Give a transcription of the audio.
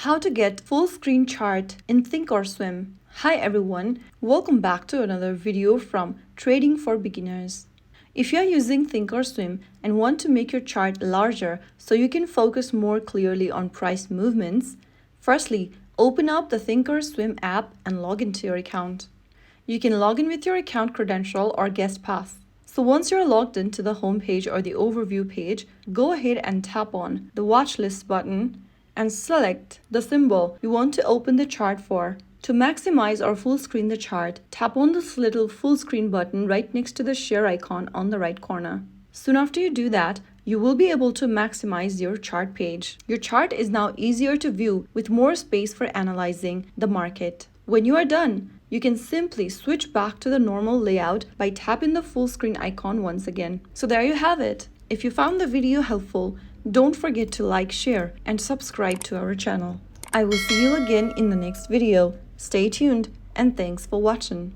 How to get full screen chart in Thinkorswim. Hi everyone, welcome back to another video from Trading for Beginners. If you are using Thinkorswim and want to make your chart larger so you can focus more clearly on price movements, firstly, open up the Thinkorswim app and log into your account. You can log in with your account credential or guest pass. So once you're logged into the home page or the overview page, go ahead and tap on the watch list button and select the symbol you want to open the chart for. To maximize or full screen the chart, tap on this little full screen button right next to the share icon on the right corner. Soon after you do that, you will be able to maximize your chart page. Your chart is now easier to view with more space for analyzing the market. When you are done, you can simply switch back to the normal layout by tapping the full screen icon once again. So there you have it. If you found the video helpful, don't forget to like, share, and subscribe to our channel. I will see you again in the next video. Stay tuned and thanks for watching.